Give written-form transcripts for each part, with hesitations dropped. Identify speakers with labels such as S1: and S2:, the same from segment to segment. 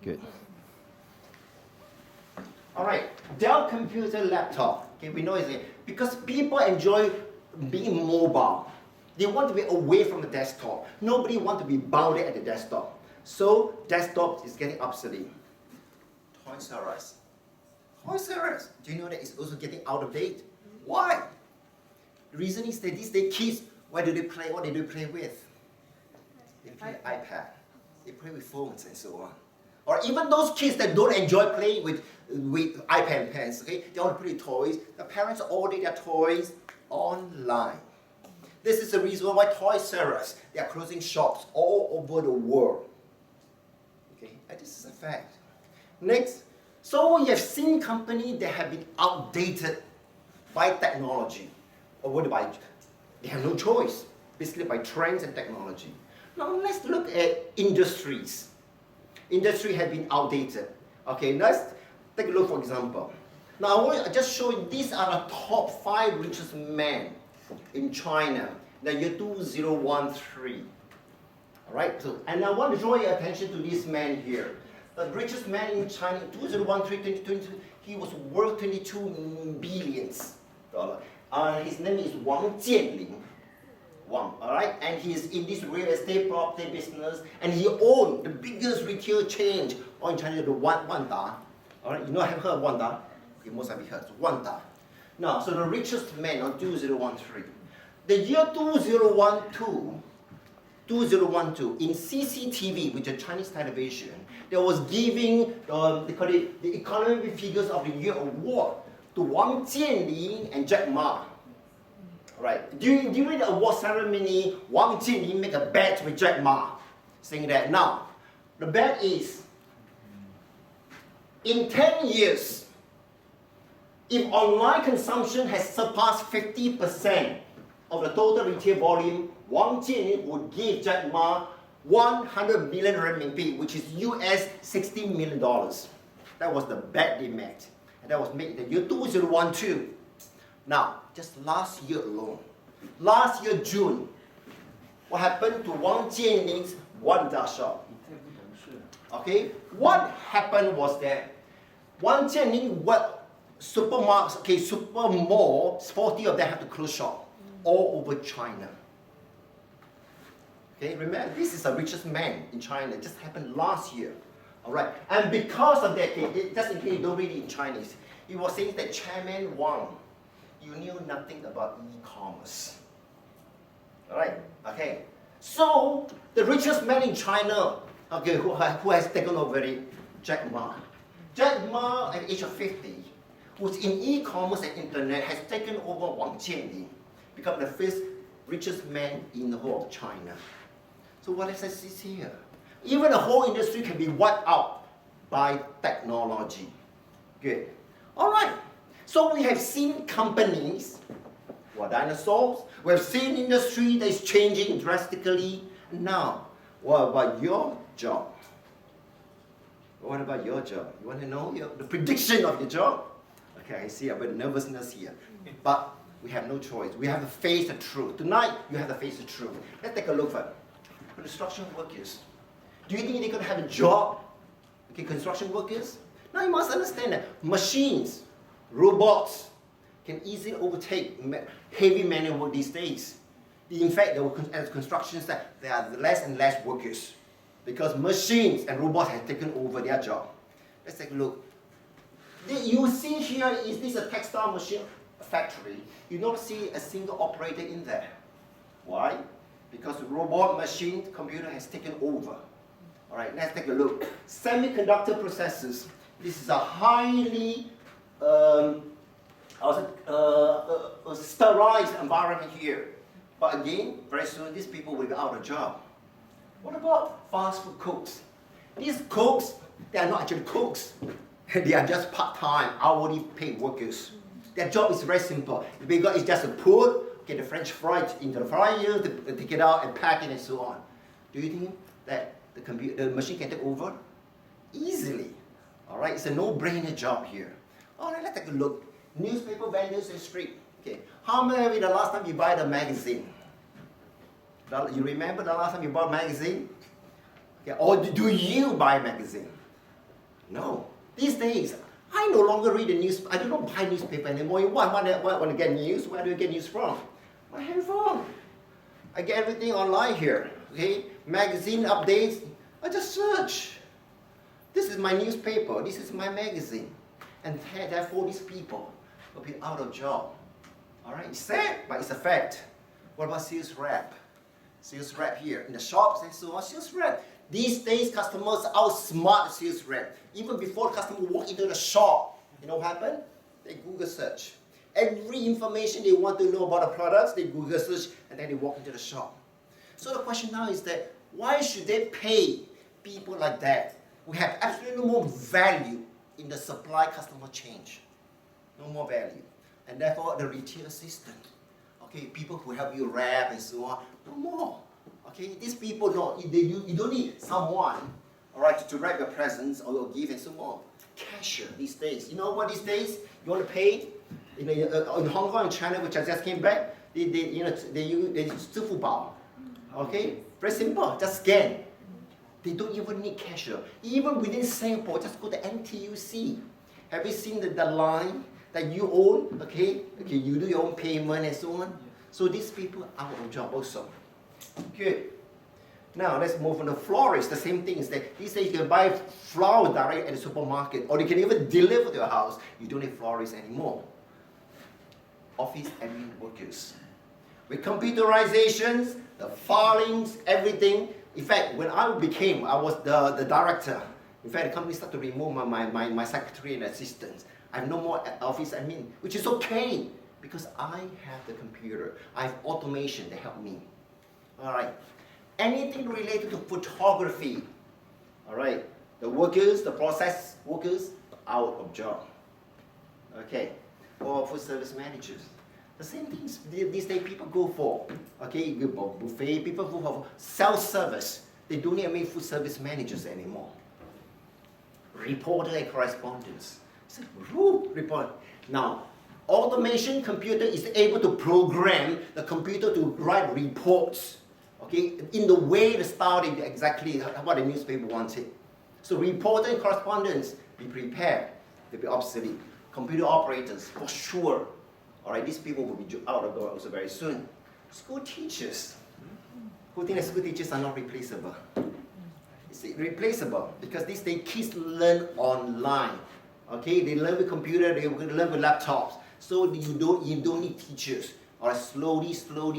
S1: Good. All right, Dell computer laptop. Okay, we know it's because people enjoy being mobile. They want to be away from the desktop. Nobody wants to be bound at the desktop. So desktop is getting obsolete. Toys R Us. Toys R Us. Do you know that it's also getting out of date? Why? The reason is that these days kids, where do they play? What do they play with? They play iPad. They play with phones and so on. Or even those kids that don't enjoy playing with iPad and pens, okay? They want to play with toys. The parents order their toys online. This is the reason why Toys R Us, they are closing shops all over the world. Okay, and this is a fact. Next, so you have seen companies that have been outdated by technology, or by they have no choice, basically by trends and technology. Now let's look at industries. Industry have been outdated. Okay, let's take a look, for example. Now I want to just show you these are the top 5 richest men in China, the year 2013. All right, so, and I want to draw your attention to this man here. The richest man in China in 2013-2022, he was worth $22 billion. His name is Wang Jianling. Wang, all right, and he's in this real estate property business, and he owned the biggest retail chain in China, the Wanda. All right, you know, have heard of Wanda? Okay, most of you heard Wanda. Now, so the richest man on 2013. The year 2012, in CCTV, which is Chinese television, they was giving they call it the economic figures of the year award to Wang Jianling and Jack Ma. Right. During the award ceremony, Wang Jianling make a bet with Jack Ma, saying that now, the bet is, in 10 years, if online consumption has surpassed 50% of the total retail volume, Wang Jianling would give Jack Ma 100 million renminbi, which is US $60 million. That was the bet they made. And that was made in the year 2012. Now, just last year alone, last year June, what happened to Wang Jianling's Wanda shop? Okay, what happened was that Wang Jianling supermarkets, okay, super malls, 40 of them have to close shop all over China. Okay, remember, this is the richest man in China. It just happened last year. All right, and because of that, just in case you don't read it in Chinese, he was saying that Chairman Wang, you knew nothing about e-commerce. All right, okay. So, the richest man in China, okay, who has taken over it, Jack Ma. Jack Ma, at the age of 50, who's in e-commerce and internet, has taken over Wang Jianling, become the first richest man in the whole of China. So what does I see here? Even the whole industry can be wiped out by technology. Good. All right. So we have seen companies who are dinosaurs. We have seen industry that is changing drastically. Now, what about your job? What about your job? You want to know the prediction of your job? Okay, I see a bit of nervousness here. But we have no choice. We have to face the truth. Tonight, you have to face the truth. Let's take a look at construction workers. Do you think they're going to have a job? Okay, construction workers? Now you must understand that machines, robots can easily overtake heavy manual work these days. In fact, at construction sites, there are less and less workers because machines and robots have taken over their job. Let's take a look. You see here, is this a textile machine factory? You don't see a single operator in there. Why? Because the robot machine computer has taken over. All right, let's take a look. Semiconductor processes. This is a highly sterilized environment here. But again, very soon these people will be out of job. What about fast food cooks? These cooks, they are not actually cooks. They are just part-time, hourly paid workers. Their job is very simple. The big guy is just to put the French fries into the fryer, take it out and pack it and so on. Do you think that the machine can take over? Easily. All right, it's a no-brainer job here. All right, let's take a look. Newspaper vendors in street. Okay, how many the last time you buy the magazine? You remember the last time you bought a magazine? Okay, or do you buy a magazine? No. These days, I no longer read the news. I do not buy newspaper anymore. You want to get news? Where do you get news from? My handphone. I get everything online here. Okay? Magazine updates. I just search. This is my newspaper. This is my magazine. And therefore, these people will be out of job. All right? It's sad, but it's a fact. What about sales rep? Sales rep here in the shops and so on. Sales rep. These days, customers outsmart sales rep. Even before customer walk into the shop, you know what happened? They Google search. Every information they want to know about the products, they Google search, and then they walk into the shop. So the question now is that, why should they pay people like that who have absolutely no more value in the supply customer change? No more value. And therefore, the retail assistant, okay, people who help you wrap and so on, no more. Okay, these people, no, you don't need someone, all right, to wrap your presents or your gift and so on. Cashier these days. You know what these days? You want to pay? In Hong Kong and China, which I just came back, they use 支付宝. Okay, very simple. Just scan. They don't even need cashier. Even within Singapore, just go to NTUC. Have you seen the line that you own? Okay, you do your own payment and so on. So these people are out of job also. Good. Now let's move on to florists. The same thing is that these days you can buy flowers direct at the supermarket, or you can even deliver to your house. You don't need florists anymore. Office admin workers. With computerizations, the filings, everything. In fact, when I was the director. In fact, the company started to remove my secretary and assistants. I have no more office admin, which is okay because I have the computer. I have automation to help me. All right. Anything related to photography, all right, the workers, the process workers, out of job. Okay, or food service managers. The same things these days people go for. Okay, buffet, people go for self-service. They don't need any food service managers anymore. Reporter and correspondents. So, report. Now, automation computer is able to program the computer to write reports. Okay, in the way, the style, exactly what the newspaper wanted. So reporter and correspondents, be prepared. They'll be obsolete. Computer operators, for sure. All right, these people will be out of work also very soon. School teachers. Who think that school teachers are not replaceable? It's replaceable because these days kids learn online. Okay, they learn with computer, they learn with laptops. So you don't need teachers. All right, slowly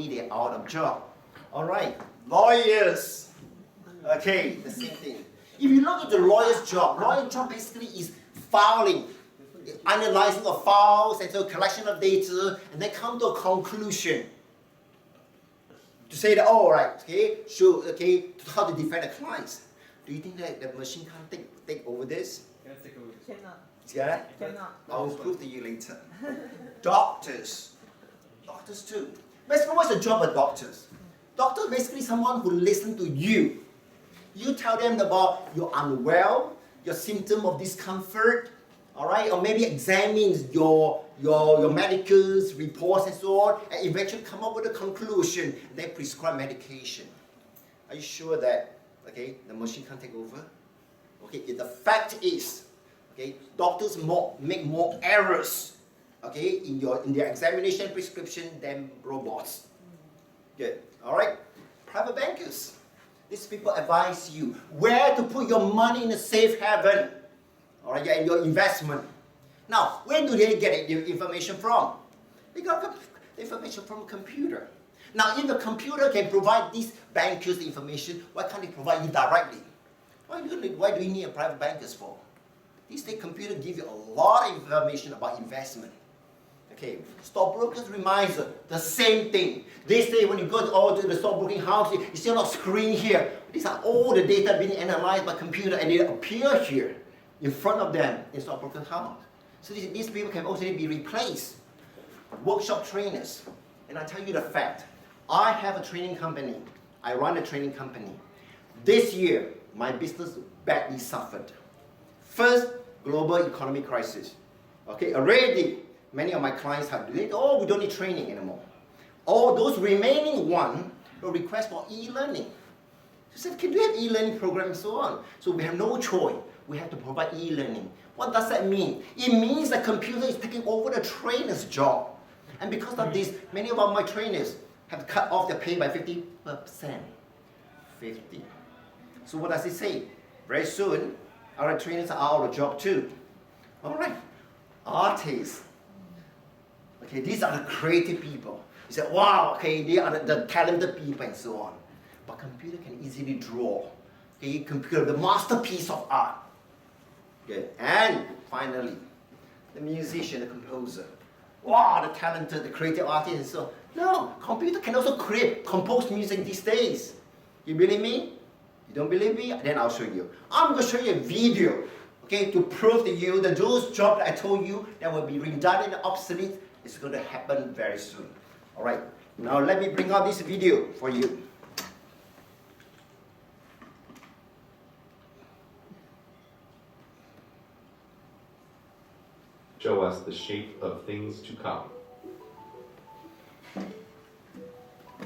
S1: they're out of job. All right, lawyers. Okay, the same thing. If you look at the lawyer's job basically is filing, analyzing of files, and so collection of data, and then come to a conclusion. To say that, oh, all right, how to defend the clients. Do you think that the machine can't take over this?
S2: Cannot.
S1: Yeah?
S2: Cannot.
S1: I will prove to you later. Doctors. Doctors too. Basically, what's the job of doctors? Doctor is basically someone who listens to you. You tell them about you're unwell, your symptom of discomfort, all right, or maybe examines your medical reports and so on, and eventually come up with a conclusion. They prescribe medication. Are you sure that the machine can't take over? Okay, the fact is, doctors make more errors, in their examination and prescription than robots. Good. All right. Private bankers. These people advise you where to put your money in a safe haven. All right, and your investment. Now, where do they get the information from? They got the information from a computer. Now, if the computer can provide these bankers the information, why can't they provide you directly? Why do you need a private bankers for? These days, computer give you a lot of information about investment. Okay, stockbrokers reminds you the same thing. They say when you go to the stockbroking house, you see a lot of screen here. These are all the data being analyzed by computer, and they appear here in front of them in stockbroker's house. So these people can also be replaced. Workshop trainers. And I tell you the fact, I have a training company. I run a training company. This year, my business badly suffered. First, global economic crisis. Okay, already many of my clients have we don't need training anymore. All those remaining one will request for e-learning. She said, can we have e-learning program and so on? So we have no choice. we have to provide e-learning. What does that mean? It means the computer is taking over the trainer's job. And because of this, many of my trainers have cut off their pay by 50%. 50. So what does it say? Very soon, our trainers are out of job too. All right, artists. Okay, these are the creative people. You say, wow, okay, they are the talented people and so on. But computer can easily draw. Okay, computer, the masterpiece of art. Okay, and finally, the musician, the composer. Wow, the talented, the creative artist and so on. No, computer can also compose music these days. You believe me? You don't believe me? Then I'll show you. I'm going to show you a video, okay, to prove to you that those jobs that I told you that will be redundant and obsolete is going to happen very soon. All right, now let me bring out this video for you.
S2: Show us the shape of things to come.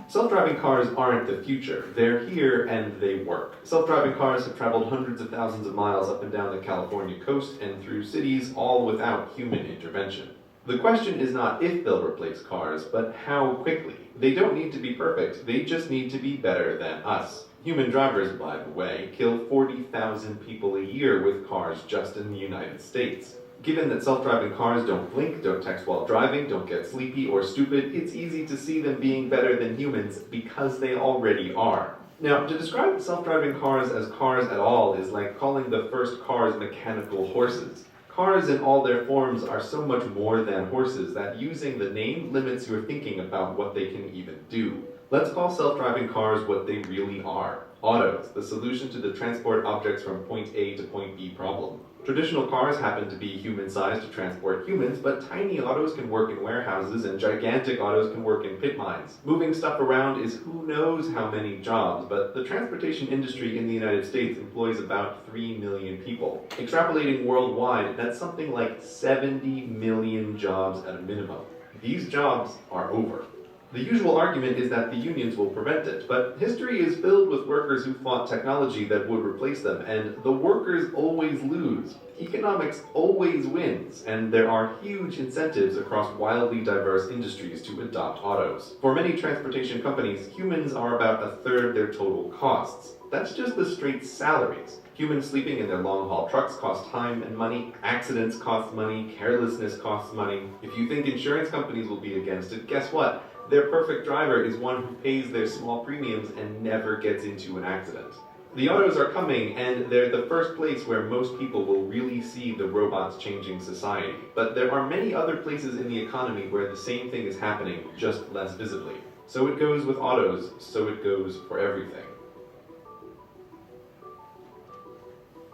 S2: Self-driving cars aren't the future. They're here and they work. Self-driving cars have traveled hundreds of thousands of miles up and down the California coast and through cities, all without human intervention. The question is not if they'll replace cars, but how quickly. They don't need to be perfect, they just need to be better than us. Human drivers, by the way, kill 40,000 people a year with cars just in the United States. Given that self-driving cars don't blink, don't text while driving, don't get sleepy or stupid, it's easy to see them being better than humans because they already are. Now, to describe self-driving cars as cars at all is like calling the first cars mechanical horses. Cars in all their forms are so much more than horses that using the name limits your thinking about what they can even do. Let's call self-driving cars what they really are. Autos, the solution to the transport objects from point A to point B problem. Traditional cars happen to be human-sized to transport humans, but tiny autos can work in warehouses and gigantic autos can work in pit mines. Moving stuff around is who knows how many jobs, but the transportation industry in the United States employs about 3 million people. Extrapolating worldwide, that's something like 70 million jobs at a minimum. These jobs are over. The usual argument is that the unions will prevent it, but history is filled with workers who fought technology that would replace them, and the workers always lose. Economics always wins, and there are huge incentives across wildly diverse industries to adopt autos. For many transportation companies, humans are about a third their total costs. That's just the straight salaries. Humans sleeping in their long-haul trucks cost time and money, accidents cost money, carelessness costs money. If you think insurance companies will be against it, guess what? Their perfect driver is one who pays their small premiums and never gets into an accident. The autos are coming, and they're the first place where most people will really see the robots changing society. But there are many other places in the economy where the same thing is happening, just less visibly. So it goes with autos, so it goes for everything.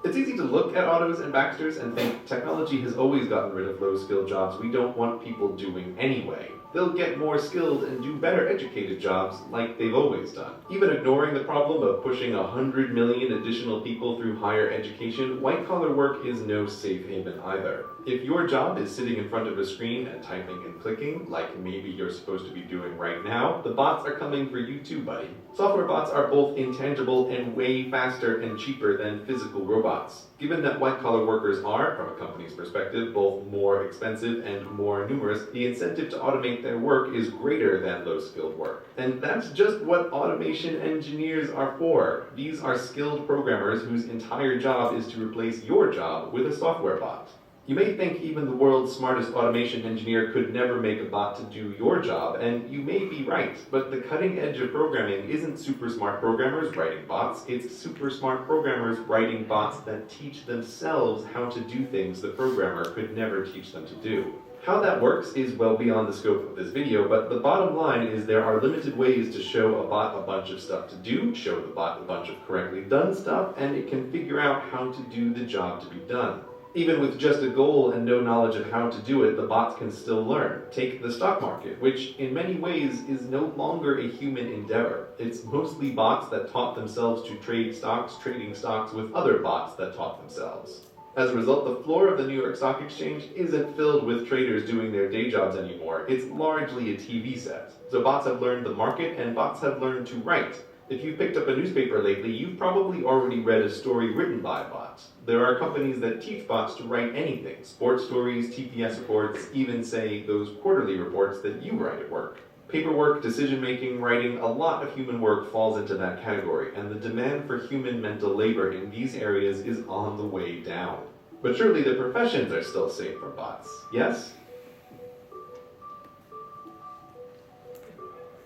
S2: It's easy to look at autos and Baxters and think technology has always gotten rid of low-skilled jobs we don't want people doing anyway. They'll get more skilled and do better educated jobs like they've always done. Even ignoring the problem of pushing 100 million additional people through higher education, white-collar work is no safe haven either. If your job is sitting in front of a screen and typing and clicking, like maybe you're supposed to be doing right now, the bots are coming for you too, buddy. Software bots are both intangible and way faster and cheaper than physical robots. Given that white-collar workers are, from a company's perspective, both more expensive and more numerous, the incentive to automate their work is greater than low-skilled work. And that's just what automation engineers are for. These are skilled programmers whose entire job is to replace your job with a software bot. You may think even the world's smartest automation engineer could never make a bot to do your job, and you may be right, but the cutting edge of programming isn't super smart programmers writing bots, it's super smart programmers writing bots that teach themselves how to do things the programmer could never teach them to do. How that works is well beyond the scope of this video, but the bottom line is there are limited ways to show a bot a bunch of stuff to do, show the bot a bunch of correctly done stuff, and it can figure out how to do the job to be done. Even with just a goal and no knowledge of how to do it, the bots can still learn. Take the stock market, which in many ways is no longer a human endeavor. It's mostly bots that taught themselves to trade stocks, trading stocks with other bots that taught themselves. As a result, the floor of the New York Stock Exchange isn't filled with traders doing their day jobs anymore. It's largely a TV set. So bots have learned the market and bots have learned to write. If you've picked up a newspaper lately, you've probably already read a story written by a bot. There are companies that teach bots to write anything: sports stories, TPS reports, even say those quarterly reports that you write at work. Paperwork, decision-making, writing, a lot of human work falls into that category, and the demand for human mental labor in these areas is on the way down. But surely the professions are still safe from bots, yes?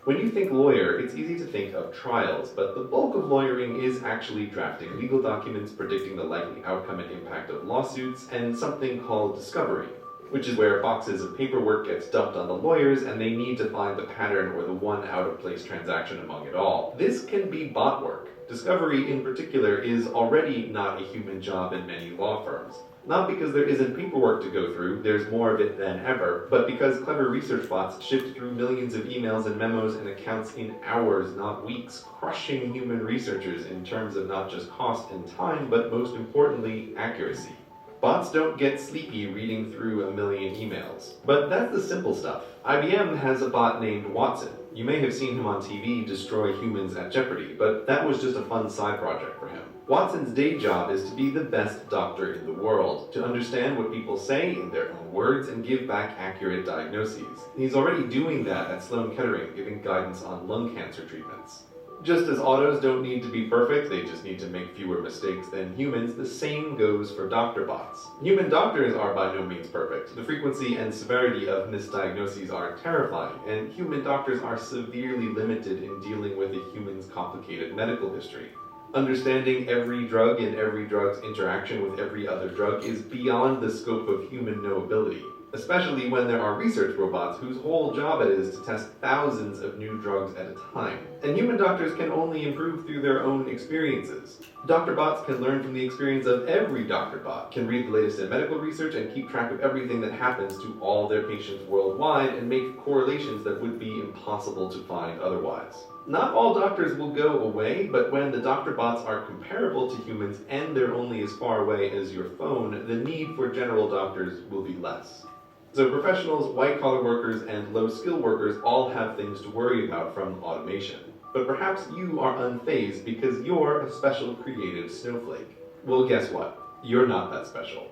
S2: When you think lawyer, it's easy to think of trials, but the bulk of lawyering is actually drafting legal documents, predicting the likely outcome and impact of lawsuits, and something called discovery, which is where boxes of paperwork gets dumped on the lawyers and they need to find the pattern or the one out-of-place transaction among it all. This can be bot work. Discovery, in particular, is already not a human job in many law firms. Not because there isn't paperwork to go through, there's more of it than ever, but because clever research bots shift through millions of emails and memos and accounts in hours, not weeks, crushing human researchers in terms of not just cost and time, but most importantly, accuracy. Bots don't get sleepy reading through a million emails. But that's the simple stuff. IBM has a bot named Watson. You may have seen him on TV destroy humans at Jeopardy, but that was just a fun side project for him. Watson's day job is to be the best doctor in the world, to understand what people say in their own words and give back accurate diagnoses. He's already doing that at Sloan Kettering, giving guidance on lung cancer treatments. Just as autos don't need to be perfect, they just need to make fewer mistakes than humans, the same goes for doctor bots. Human doctors are by no means perfect. The frequency and severity of misdiagnoses are terrifying, and human doctors are severely limited in dealing with a human's complicated medical history. Understanding every drug and every drug's interaction with every other drug is beyond the scope of human knowability, especially when there are research robots whose whole job it is to test thousands of new drugs at a time. And human doctors can only improve through their own experiences. Doctor bots can learn from the experience of every doctor bot, can read the latest in medical research and keep track of everything that happens to all their patients worldwide and make correlations that would be impossible to find otherwise. Not all doctors will go away, but when the doctor bots are comparable to humans and they're only as far away as your phone, the need for general doctors will be less. So professionals, white-collar workers, and low-skill workers all have things to worry about from automation. But perhaps you are unfazed because you're a special creative snowflake. Well, guess what? You're not that special.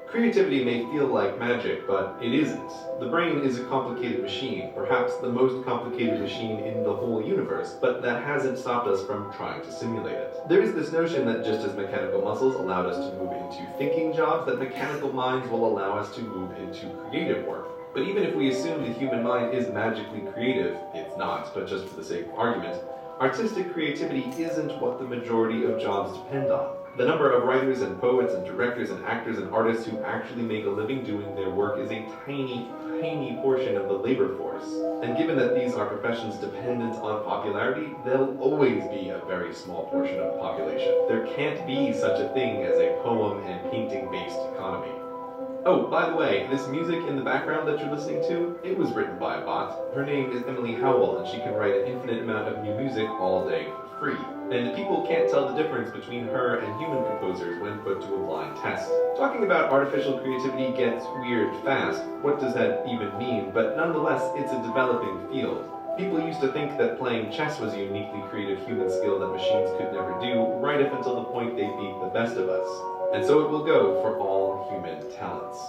S2: Creativity may feel like magic, but it isn't. The brain is a complicated machine, perhaps the most complicated machine in the whole universe, but that hasn't stopped us from trying to simulate it. There is this notion that just as mechanical muscles allowed us to move into thinking jobs, that mechanical minds will allow us to move into creative work. But even if we assume the human mind is magically creative, it's not, but just for the sake of argument, artistic creativity isn't what the majority of jobs depend on. The number of writers and poets and directors and actors and artists who actually make a living doing their work is a tiny, tiny portion of the labor force. And given that these are professions dependent on popularity, they'll always be a very small portion of the population. There can't be such a thing as a poem and painting-based economy. Oh, by the way, this music in the background that you're listening to, it was written by a bot. Her name is Emily Howell, and she can write an infinite amount of new music all day for free. And people can't tell the difference between her and human composers when put to a blind test. Talking about artificial creativity gets weird fast. What does that even mean? But nonetheless, it's a developing field. People used to think that playing chess was a uniquely creative human skill that machines could never do, right up until the point they beat the best of us. And so it will go for all human talents.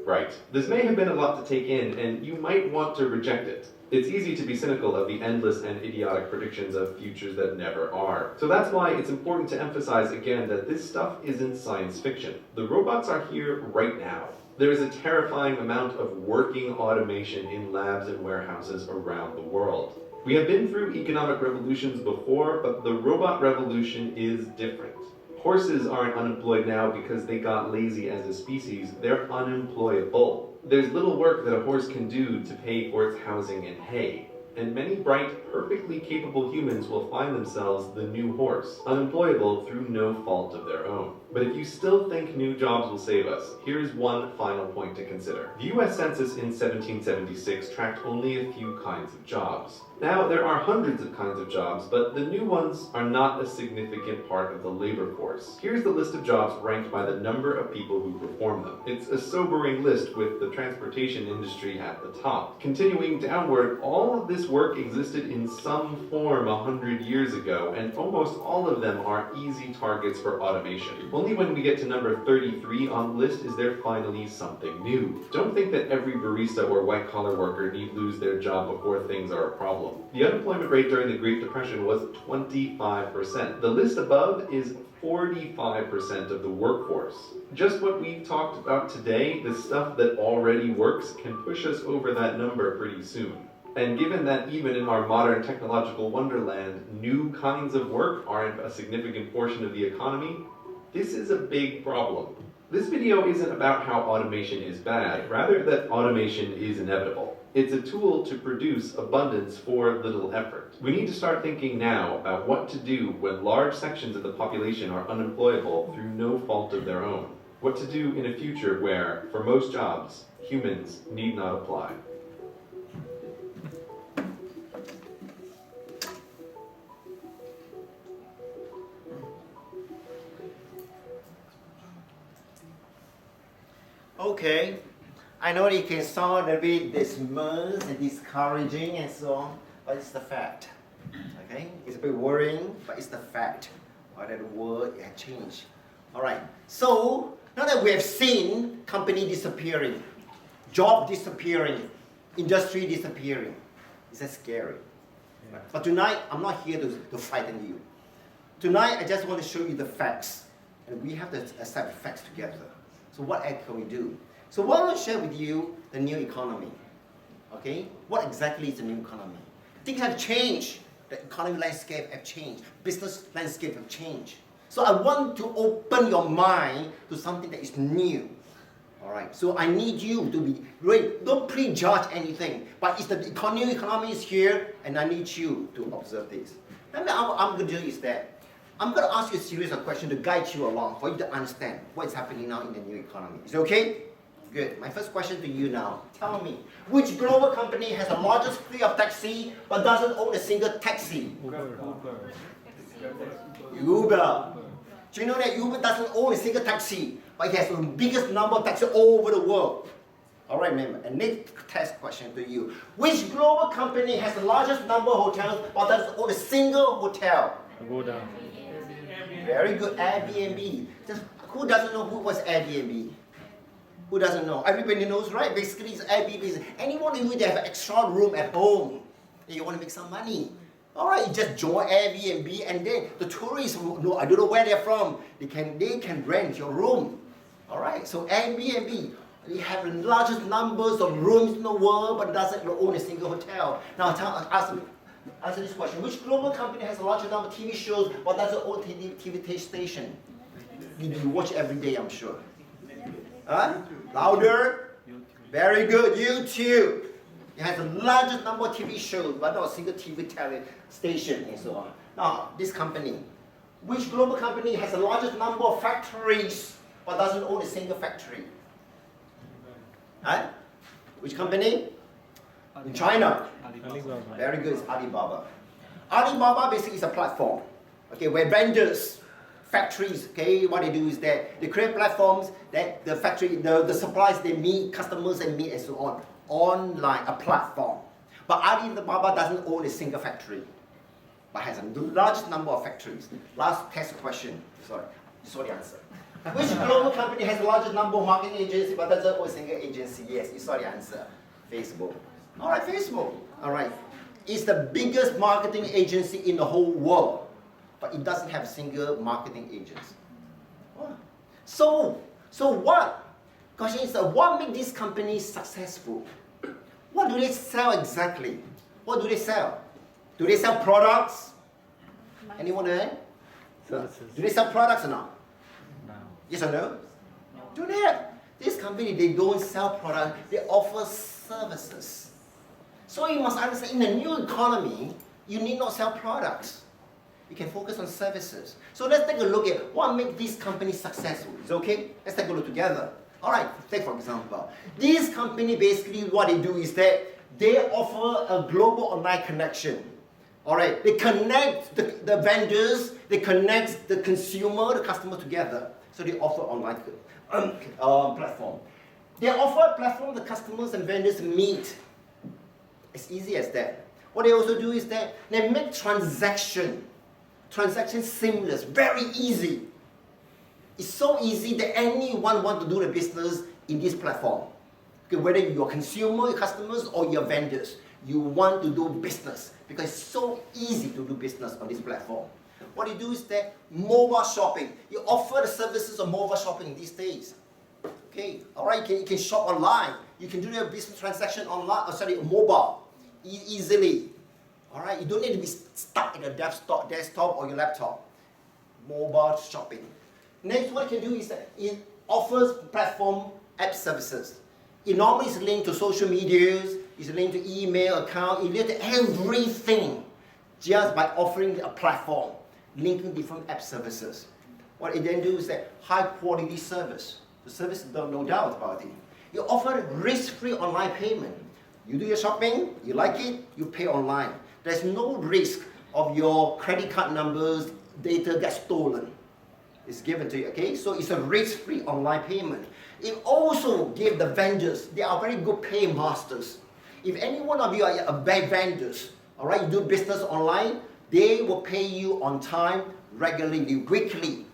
S2: Right. This may have been a lot to take in, and you might want to reject it. It's easy to be cynical of the endless and idiotic predictions of futures that never are. So that's why it's important to emphasize again that this stuff isn't science fiction. The robots are here right now. There is a terrifying amount of working automation in labs and warehouses around the world. We have been through economic revolutions before, but the robot revolution is different. Horses aren't unemployed now because they got lazy as a species, they're unemployable. There's little work that a horse can do to pay for its housing and hay. And many bright, perfectly capable humans will find themselves the new horse, unemployable through no fault of their own. But if you still think new jobs will save us, here's one final point to consider. The US Census in 1776 tracked only a few kinds of jobs. Now, there are hundreds of kinds of jobs, but the new ones are not a significant part of the labor force. Here's the list of jobs ranked by the number of people who perform them. It's a sobering list with the transportation industry at the top. Continuing downward, all of this work existed in some form 100 years ago, and almost all of them are easy targets for automation. Only when we get to number 33 on the list is there finally something new. Don't think that every barista or white-collar worker need lose their job before things are a problem. The unemployment rate during the Great Depression was 25%. The list above is 45% of the workforce. Just what we've talked about today, the stuff that already works, can push us over that number pretty soon. And given that even in our modern technological wonderland, new kinds of work aren't a significant portion of the economy, this is a big problem. This video isn't about how automation is bad, rather that automation is inevitable. It's a tool to produce abundance for little effort. We need to start thinking now about what to do when large sections of the population are unemployable through no fault of their own. What to do in a future where, for most jobs, humans need not apply.
S1: Okay, I know it can sound a bit dismal and discouraging and so on, but it's the fact. Okay, it's a bit worrying, but it's the fact. Or that the world has changed. All right, so now that we have seen company disappearing, job disappearing, industry disappearing, is that scary? Yeah. But tonight, I'm not here to frighten you. Tonight, I just want to show you the facts, and we have to accept the facts together. So what else can we do? So I want to share with you the new economy. Okay? What exactly is the new economy? Things have changed. The economic landscape have changed. Business landscape have changed. So I want to open your mind to something that is new. All right? So I need you to be ready. Don't prejudge anything. But it's the new economy is here, and I need you to observe this. And what I'm going to do is that I'm going to ask you a series of questions to guide you along for you to understand what is happening now in the new economy. Is it okay? Good. My first question to you now. Tell me, which global company has the largest fleet of taxi but doesn't own a single taxi? Uber. Do you know that Uber doesn't own a single taxi, but it has the biggest number of taxis all over the world? All right, remember. And next test question to you. Which global company has the largest number of hotels but doesn't own a single hotel?
S3: Go down.
S1: Very good, Airbnb. Just, who doesn't know what's Airbnb? Who doesn't know? Everybody knows, right? Basically, it's Airbnb. Anyone who have an extra room at home, and you want to make some money. All right, you just join Airbnb, and then the tourists, I don't know where they're from, they can rent your room. All right, so Airbnb, they have the largest numbers of rooms in the world, but doesn't own a single hotel. Now, answer this question. Which global company has a larger number of TV shows but doesn't own TV station? You watch every day, I'm sure. Huh? Louder. Very good. YouTube. It has the largest number of TV shows but not a single TV station and so on. Now, this company. Which global company has the largest number of factories but doesn't own a single factory? Huh? Which company? In China.
S3: Alibaba.
S1: Very good, it's Alibaba. Alibaba basically is a platform, okay, where vendors, factories, okay, what they do is that they create platforms that the factory, the suppliers they meet, customers they meet and so on, online, a platform. But Alibaba doesn't own a single factory, but has a large number of factories. Last test question, sorry, you saw the answer. Which global company has the largest number of marketing agencies but doesn't own a single agency? Yes, you saw the answer, Facebook. All right, Facebook. All right. It's the biggest marketing agency in the whole world, but it doesn't have a single marketing agency. What? So what? Question is, what makes these companies successful? What do they sell exactly? What do they sell? Do they sell products? Anyone know?
S3: Services.
S1: Do they sell products or not?
S3: No.
S1: Yes or no? Do they? This company, they don't sell products, they offer services. So you must understand, in the new economy, you need not sell products. You can focus on services. So let's take a look at what makes these companies successful. Is it okay? Let's take a look together. All right, take for example. This company, basically what they do is that They offer a global online connection. All right, they connect the vendors, they connect the consumer, the customer together. So they offer online platform. They offer a platform the customers and vendors meet. As easy as that. What they also do is that they make transaction seamless, very easy. It's so easy that anyone wants to do the business in this platform. Okay, whether you're a consumer, your customers, or your vendors, you want to do business because it's so easy to do business on this platform. What you do is that mobile shopping. You offer the services of mobile shopping these days. Okay, all right, you can shop online. You can do your business transaction online, mobile, easily. All right, you don't need to be stuck in a desktop or your laptop. Mobile shopping. Next, what you can do is that it offers platform app services. It normally is linked to social medias, it's linked to email account, it's linked to everything just by offering a platform, linking different app services. What it then do is that high quality service. The service, no doubt about it. You offer risk-free online payment. You do your shopping, you like it, you pay online. There's no risk of your credit card numbers, data gets stolen. It's given to you, okay? So it's a risk-free online payment. It also gives the vendors, they are very good pay masters. If any one of you are a bad vendors, all right, you do business online, they will pay you on time, regularly, weekly.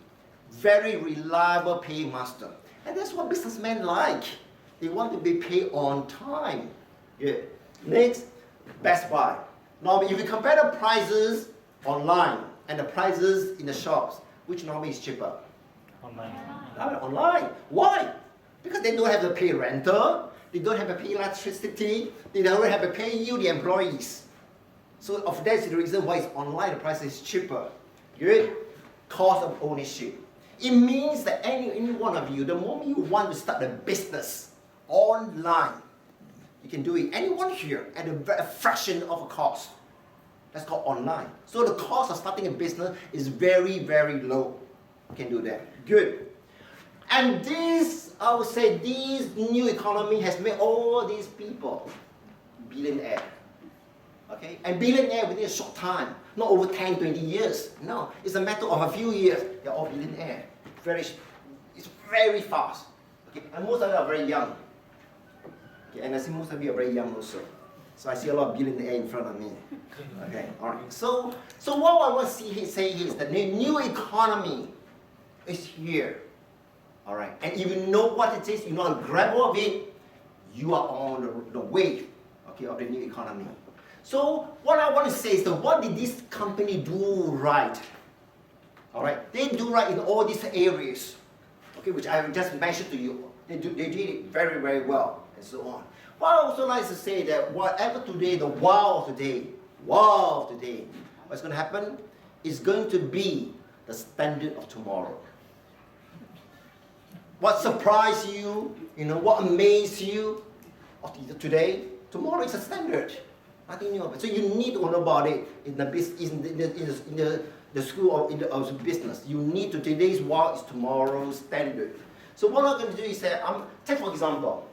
S1: Very reliable pay master. And that's what businessmen like. They want to be paid on time. Yeah. Next, Best Buy. Now, if you compare the prices online and the prices in the shops, which normally is cheaper?
S3: Online.
S1: Online. Why? Because they don't have to pay rental, they don't have to pay electricity, they don't have to pay you, the employees. So that's the reason why it's online, the price is cheaper. Good? Cost of ownership. It means that any one of you, the moment you want to start a business online, you can do it. Anyone here at a fraction of a cost. That's called online. So the cost of starting a business is very, very low. You can do that. Good. And this, I would say, this new economy has made all these people billionaire. Okay? And billionaire within a short time. Not over 10, 20 years. No. It's a matter of a few years. They're all billionaire. It's very fast. Okay? And most of them are very young. Okay? And I see most of you are very young also. So I see a lot of billionaire in front of me. Okay, all right. So what I want to say here is that the new economy is here. All right. And if you know what it is, you know how to grab hold of it, you are on the way, okay, of the new economy. So what I want to say is that what did this company do right? All right. They do right in all these areas, okay, which I just mentioned to you. They did it very, very well, and so on. What I also like to say that whatever today, the wow of today, what's going to happen is going to be the standard of tomorrow. What surprised you, what amazed you of today, tomorrow is a standard. Nothing new about it. So you need to know about it in the school or in the business. You need to, today's wow is tomorrow's standard. So what I'm going to do is say, take for example,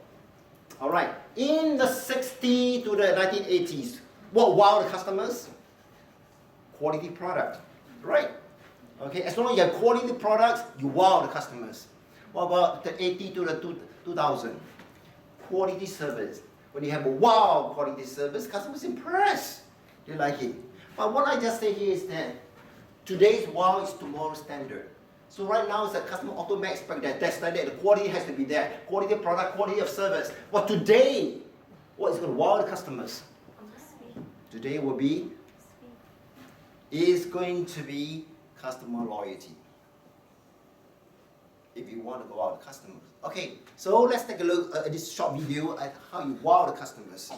S1: all right, in the 60s to the 1980s, what wowed the customers? Quality product, right? Okay, as long as you have quality products, you wow the customers. What about the 80s to the 2000? Quality service. When you have a wow quality service, customers impressed. They like it. But what I just say here is that today's wow is tomorrow's standard. So right now, the customer automatically expect that standard, the quality has to be there. Quality of product, quality of service. But today, what is going to wow the customers? Today is going to be customer loyalty. If you want to go out the customers. Okay, so let's take a look at this short video at how you wow the customers.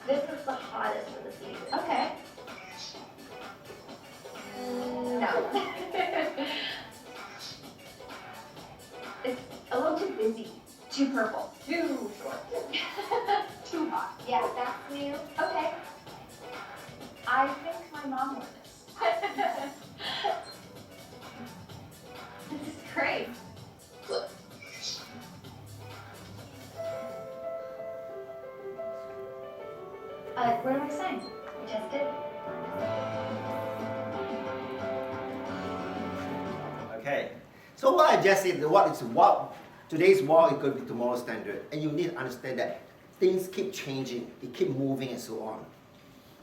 S4: This is the hottest of the season. Okay. No. It's a little too busy. Too purple. Too short. Too hot. Yeah, that's new. Okay. I think my mom wore this. Great. What am I saying? I just did.
S1: Okay. So what I just said, what today's world is going to be tomorrow's standard, and you need to understand that things keep changing, they keep moving, and so on.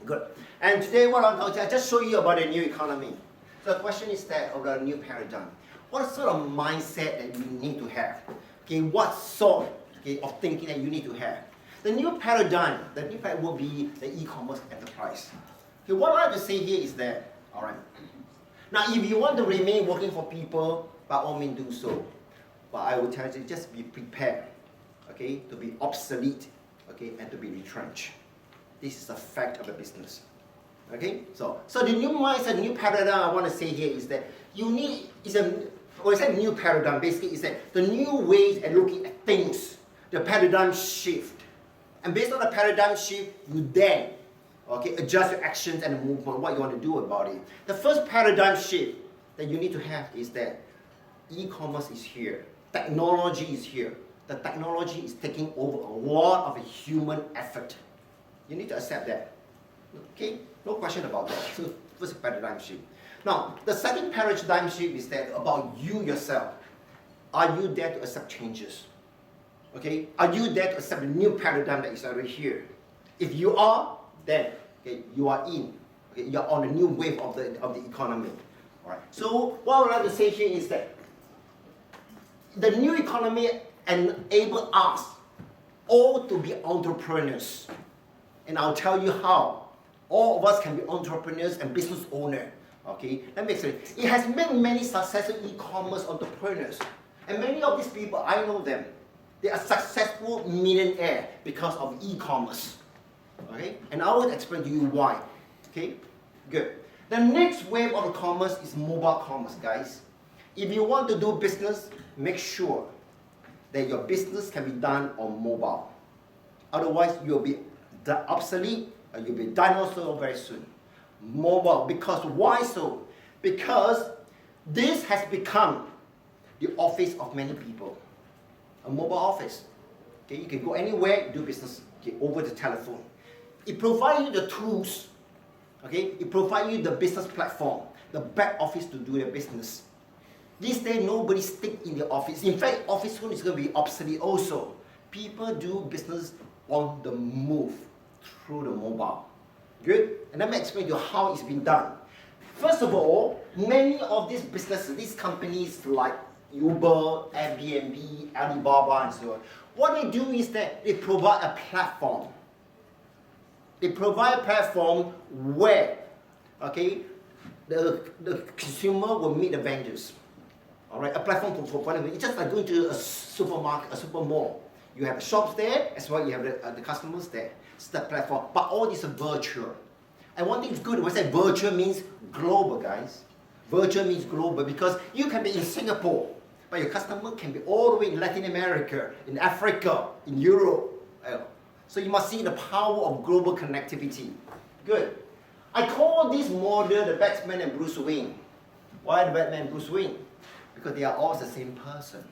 S1: Good. And today, what I'll just show you about the new economy. So the question is that of the new paradigm. What sort of mindset that you need to have? Okay, what sort of thinking that you need to have? The new paradigm will be the e-commerce enterprise. Okay, what I have to say here is that, all right. Now, if you want to remain working for people, by all means do so. But I will tell you, just be prepared, okay, to be obsolete, okay, and to be retrenched. This is a fact of the business. Okay, so the new mindset, the new paradigm I want to say here is that you need new paradigm. Basically, is that the new ways of looking at things, the paradigm shift, and based on the paradigm shift, you then adjust your actions and movement, what you want to do about it. The first paradigm shift that you need to have is that e-commerce is here, technology is here. The technology is taking over a lot of human effort. You need to accept that. Okay, no question about that. So first paradigm shift. Now, the second paradigm shift is that about you yourself. Are you there to accept changes? Okay, are you there to accept the new paradigm that is already here? If you are, then you are in. Okay, you are on a new wave of the economy. All right. So what I would like to say here is that the new economy enables us all to be entrepreneurs. And I'll tell you how. All of us can be entrepreneurs and business owners. Okay, let me explain. It has made many successful e-commerce entrepreneurs. And many of these people, I know them. They are successful millionaires because of e-commerce. Okay, and I will explain to you why. Okay, good. The next wave of commerce is mobile commerce, guys. If you want to do business, make sure that your business can be done on mobile. Otherwise, you'll be obsolete, or you'll be dinosaur very soon. Mobile, because why so? Because this has become the office of many people. A mobile office. Okay, you can go anywhere, do business over the telephone. It provides you the tools. Okay, it provides you the business platform, the back office to do your business. These days, nobody sticks in the office. In fact, office phone is going to be obsolete also. People do business on the move through the mobile. Good? And let me explain to you how it's been done. First of all, many of these businesses, these companies like Uber, Airbnb, Alibaba, and so on, what they do is that they provide a platform. They provide a platform where, okay, the consumer will meet the vendors. All right, a platform for them. It's just like going to a supermarket, a super mall. You have the shops there, as well you have the customers there. It's the platform, but all this is virtual. And one thing is good, we say virtual means global, guys. Virtual means global because you can be in Singapore, but your customer can be all the way in Latin America, in Africa, in Europe. So you must see the power of global connectivity. Good. I call this model the Batman and Bruce Wayne. Why the Batman and Bruce Wayne? Because they are all the same person.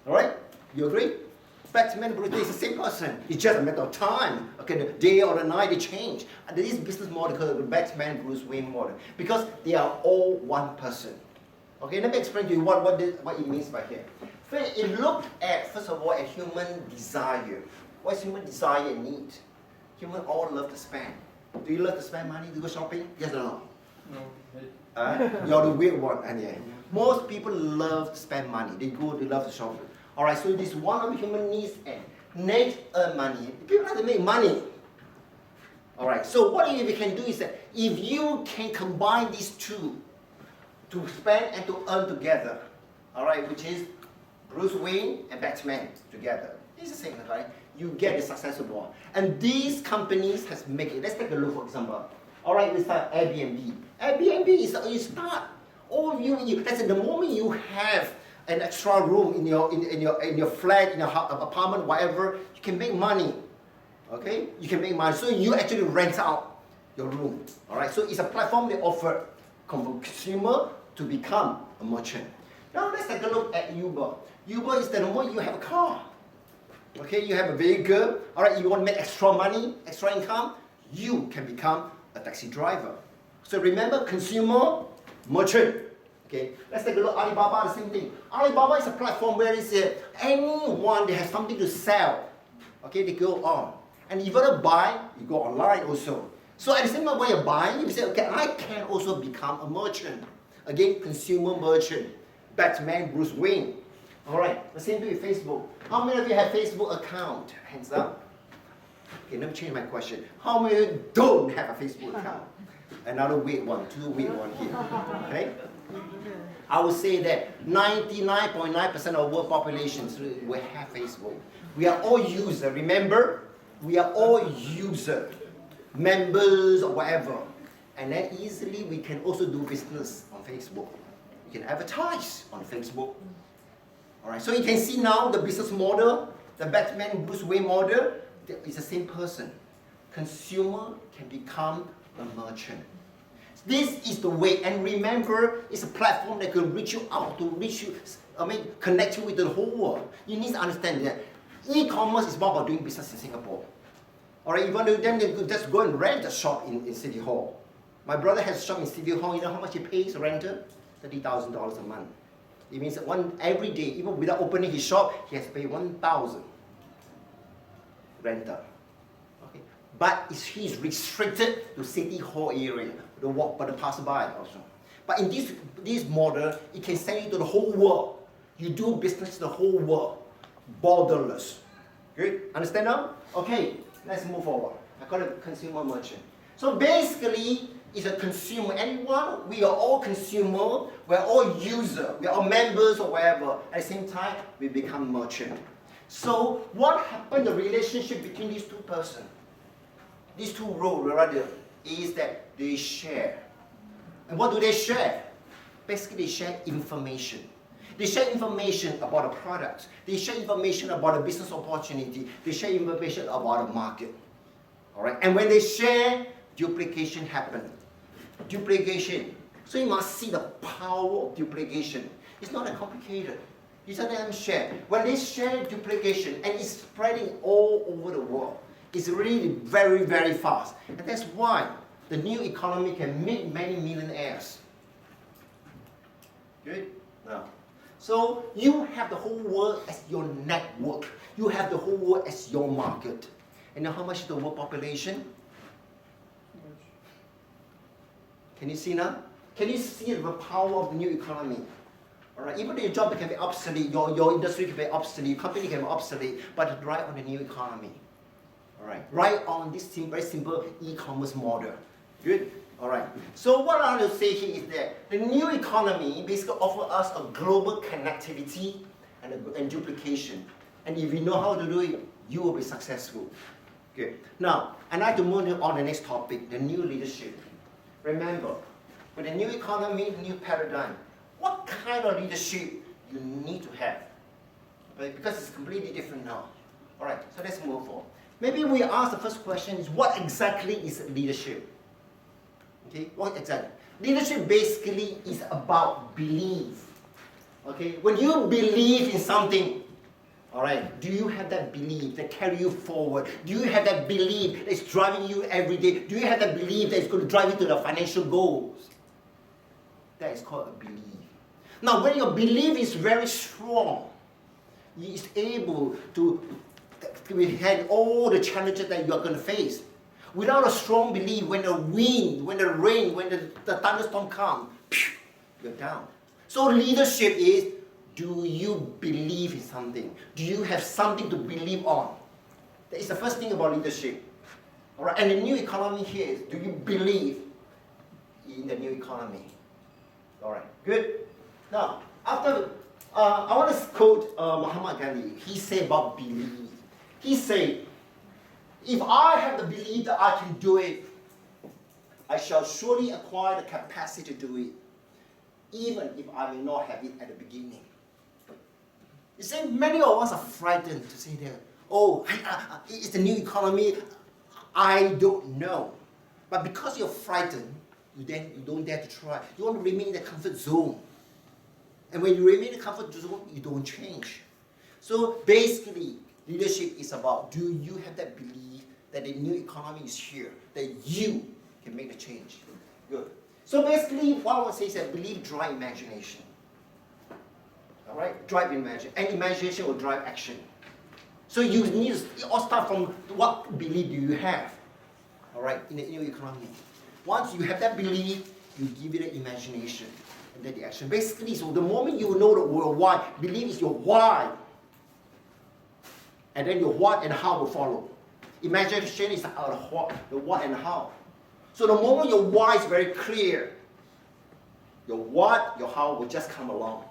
S1: Alright? You agree? Batman and Bruce Wayne is the same person. It's just a matter of time. Okay, the day or the night they change. And this business model called the Batman and Bruce Wayne model. Because they are all one person. Okay, let me explain to you what it means by here. First, it looked at, first of all, at human desire. What is human desire and need? Humans all love to spend. Do you love to spend money to go shopping? Yes or no? No. You're the weird one. And yeah. Most people love to spend money. They love to shop. Alright, so this is one of the human needs and need earn money. People have to make money. Alright, so what we can do is that if you can combine these two to spend and to earn together, alright, which is Bruce Wayne and Batman together. It's the same, right? You get the successful one. And these companies has made it. Let's take a look, for example. Alright, we start Airbnb. Airbnb is you start. All that's the moment you have an extra room in your flat, in your apartment, whatever, you can make money. Okay? You can make money. So you actually rent out your room. Alright? So it's a platform they offer consumer to become a merchant. Now let's take a look at Uber. Uber is the moment you have a car. Okay, you have a vehicle. All right, you want to make extra money, extra income, you can become a taxi driver. So remember, consumer, merchant. Okay, let's take a look at Alibaba, the same thing. Alibaba is a platform where it's anyone that has something to sell. Okay, they go on. And if you want to buy, you go online also. So at the same time when you're buying, you say, okay, I can also become a merchant. Again, consumer merchant. Batman, Bruce Wayne. All right, the same thing with Facebook. How many of you have Facebook account? Hands up. Okay, let me change my question. How many of you don't have a Facebook account? Another weird one, two weird one here. Okay? I would say that 99.9% of world population will have Facebook. We are all users, remember? We are all users, members or whatever. And then easily we can also do business on Facebook. We can advertise on Facebook. Alright, so you can see now the business model, the Batman Bruce Wayne model, is the same person. Consumer can become a merchant. This is the way, and remember, it's a platform that can reach you out, to reach you, connect you with the whole world. You need to understand that e-commerce is more about doing business in Singapore. Alright, you want to then just go and rent a shop in City Hall. My brother has a shop in City Hall. You know how much he pays a renter? $30,000 a month. It means that every day, even without opening his shop, he has to pay 1,000 renter. Okay, but he's restricted to City Hall area, the walk by the passerby also. But in this model, it can send you to the whole world. You do business the whole world, borderless. Good? Understand now? Okay, let's move forward. I call it consumer merchant. So basically, it's a consumer. Anyone, we are all consumer, we're all user, we are all members or whatever. At the same time, we become merchant. So what happened, the relationship between these two persons, these two roles rather, is that they share. And what do they share? Basically, they share information. They share information about a product. They share information about a business opportunity. They share information about a market. All right? And when they share, duplication happens. Duplication. So you must see the power of duplication. It's not that complicated. You just let them share. When they share duplication, and it's spreading all over the world, it's really very, very fast. And that's why the new economy can make many millionaires. Good? Now, so you have the whole world as your network. You have the whole world as your market. And now how much is the world population? Can you see now? Can you see the power of the new economy? All right, even though your job can be obsolete, your industry can be obsolete, your company can be obsolete, but ride on the new economy. All right, ride on this very simple e-commerce model. Good? All right. So what I want to say here is that the new economy basically offers us a global connectivity and duplication. And if you know how to do it, you will be successful. Good. Now, I'd like to move on to the next topic, the new leadership. Remember, with the new economy, new paradigm, what kind of leadership you need to have? Right? Because it's completely different now. All right, so let's move on. Maybe we ask the first question is, what exactly is leadership? Okay, what exactly? Leadership basically is about belief. Okay, when you believe in something, all right, do you have that belief that carry you forward? Do you have that belief that's driving you every day? Do you have that belief that's going to drive you to the financial goals? That is called a belief. Now, when your belief is very strong, you is able to handle all the challenges that you are going to face. Without a strong belief, when the wind, when the rain, when the thunderstorm comes, you're down. So leadership is, do you believe in something? Do you have something to believe on? That is the first thing about leadership. All right, and the new economy here is, do you believe in the new economy? All right, good. Now, I want to quote Mahatma Gandhi. He said about belief. He said, if I have the belief that I can do it, I shall surely acquire the capacity to do it, even if I may not have it at the beginning. You see, many of us are frightened to say that, oh, it's the new economy, I don't know. But because you're frightened, you don't dare to try. You want to remain in the comfort zone. And when you remain in the comfort zone, you don't change. So basically, leadership is about, do you have that belief that the new economy is here, that you can make the change? Good. So basically, what I want to say is that belief drive imagination. All right? Drive imagination. And imagination will drive action. So you need to all start from what belief do you have, all right, in the new economy. Once you have that belief, you give it an imagination and then the action. Basically, so the moment you know the word why, belief is your why. And then your what and how will follow. Imagination is the what and how. So the moment your why is very clear, your what, your how will just come along.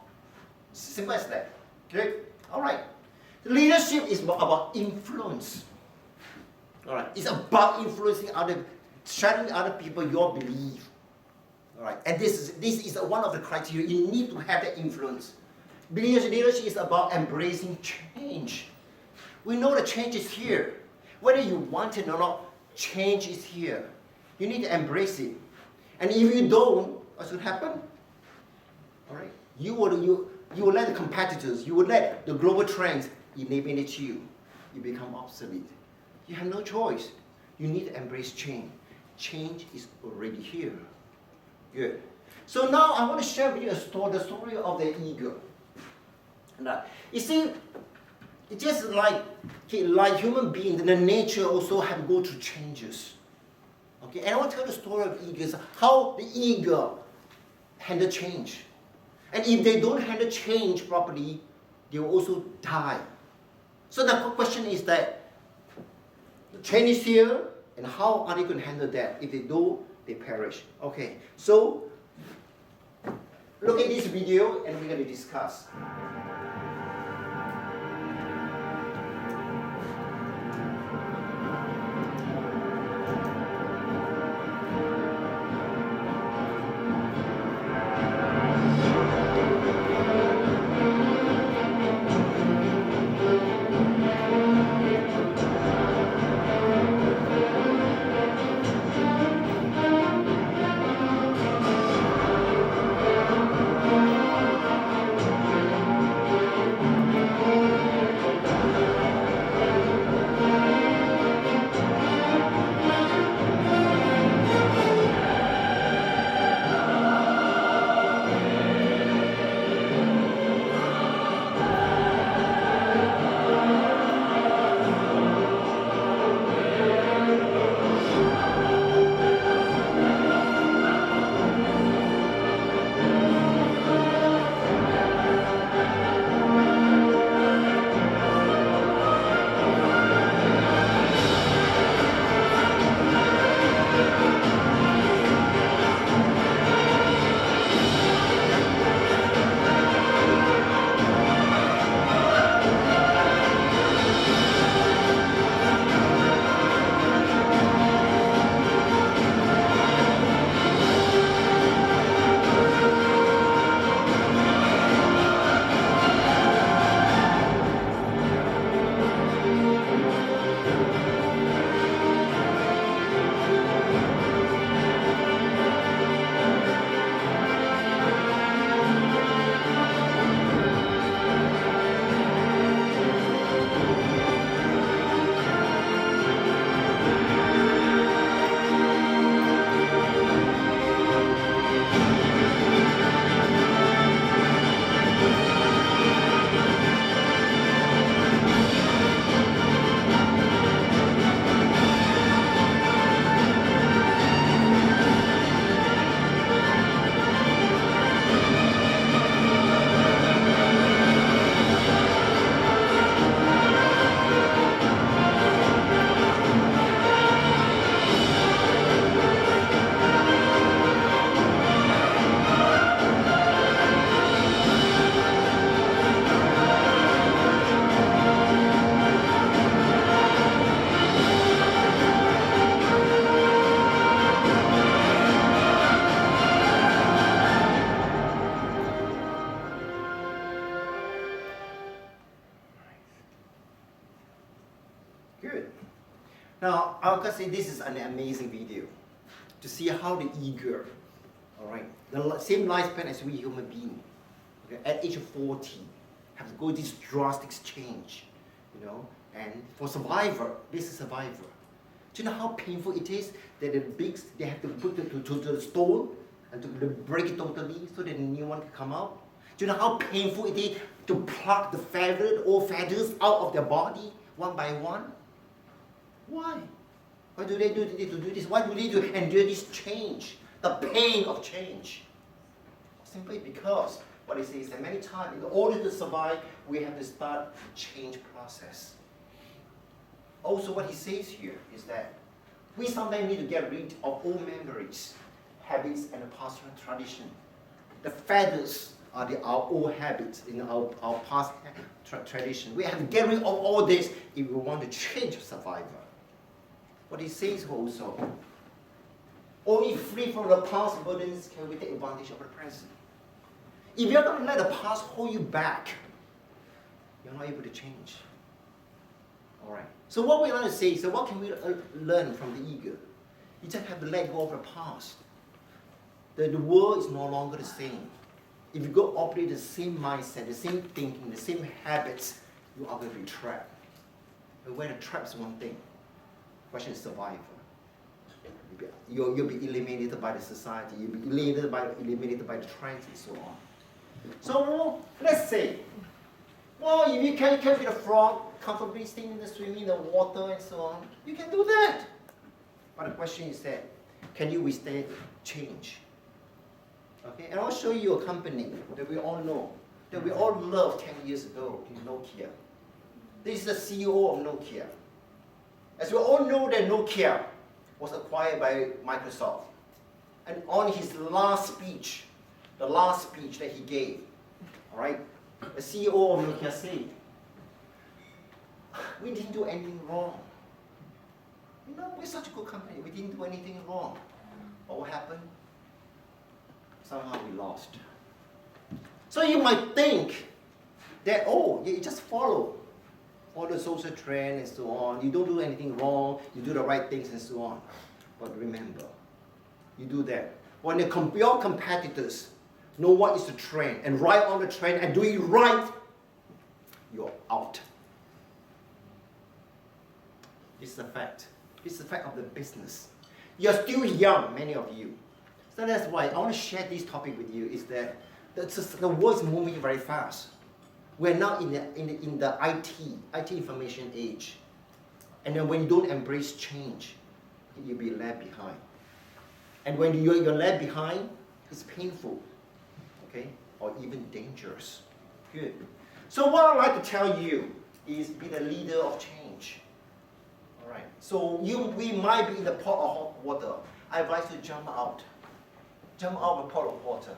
S1: Simple as that. Okay? All right. Leadership is about influence. All right. It's about influencing sharing other people your belief. All right. And this is one of the criteria. You need to have that influence. Leadership is about embracing change. We know the change is here. Whether you want it or not, change is here. You need to embrace it. And if you don't, what should happen? All right. You will let the competitors, you will let the global trends eliminate you. You become obsolete. You have no choice. You need to embrace change. Change is already here. Good. So now I want to share with you the story of the eagle. You see, it's just like human beings, the nature also have to go through changes. Okay, and I want to tell the story of eagles, how the eagle handle change. And if they don't handle change properly, they will also die. So the question is that the change is here, and how are they going to handle that? If they do, they perish. Okay, so look at this video and we're going to discuss. Good. Now, I can say this is an amazing video to see how the eagle, all right, the same lifespan as we human beings, okay, at age of 40, have to go this drastic change, you know. And for survivor, this is survivor. Do you know how painful it is that they have to put it to the stone and to break it totally so that a new one can come out? Do you know how painful it is to pluck the old feathers out of their body one by one? Why? Why do they do this? Why do they endure this change? The pain of change. Simply because what it says that many times, in order to survive, we have to start the change process. Also, what he says here is that we sometimes need to get rid of old memories, habits, and a past tradition. The feathers are our old habits in our past tradition. We have to get rid of all this if we want to change survivor. What he says also, only free from the past burdens can we take advantage of the present. If you're going to let the past hold you back, you're not able to change. All right. So what we want to say, so what can we learn from the ego? You just have to let go of the past. The world is no longer the same. If you go operate the same mindset, the same thinking, the same habits, you are going to be trapped. But when the trap is one thing, the question is survival. You'll be eliminated by the society. You'll be eliminated by the trends and so on. So let's say, well, if you can be a frog, comfortably staying in the swimming in the water and so on, you can do that. But the question is that, can you withstand change? Okay, and I'll show you a company that we all know, that we all loved 10 years ago, Nokia. This is the CEO of Nokia. As we all know that Nokia was acquired by Microsoft. And on his last speech, the last speech that he gave, all right, the CEO of Nokia said, we didn't do anything wrong. You know, we're such a good company, we didn't do anything wrong. But what happened? Somehow we lost. So you might think that, oh, you just follow all the social trend and so on. You don't do anything wrong, you do the right things and so on. But remember, you do that. When your competitors know what is the trend and ride on the trend and do it right, you're out. This is a fact. This is a fact of the business. You're still young, many of you. So that's why I want to share this topic with you, is that the world is moving very fast. We're now in the IT information age. And then when you don't embrace change, you'll be left behind. And when you're left behind, it's painful, okay? Or even dangerous. Good. So what I'd like to tell you is be the leader of change. All right. So we might be in the pot of hot water. I advise you to jump out. Jump out of the pot of water.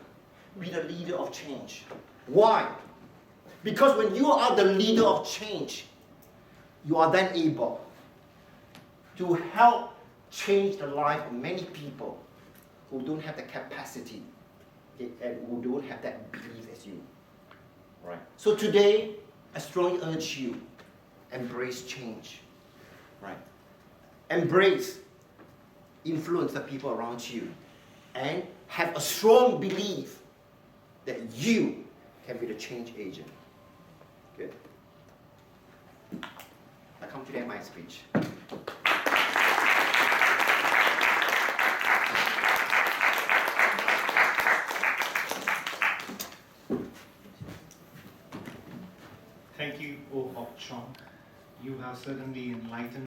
S1: Be the leader of change. Why? Because when you are the leader of change, you are then able to help change the life of many people who don't have the capacity and who don't have that belief as you. Right. So today, I strongly urge you, embrace change. Right. Embrace, influence the people around you, and have a strong belief that you can be the change agent. Good. I come to the end of my speech.
S5: Thank you, Oh Hok Chong. You have certainly enlightened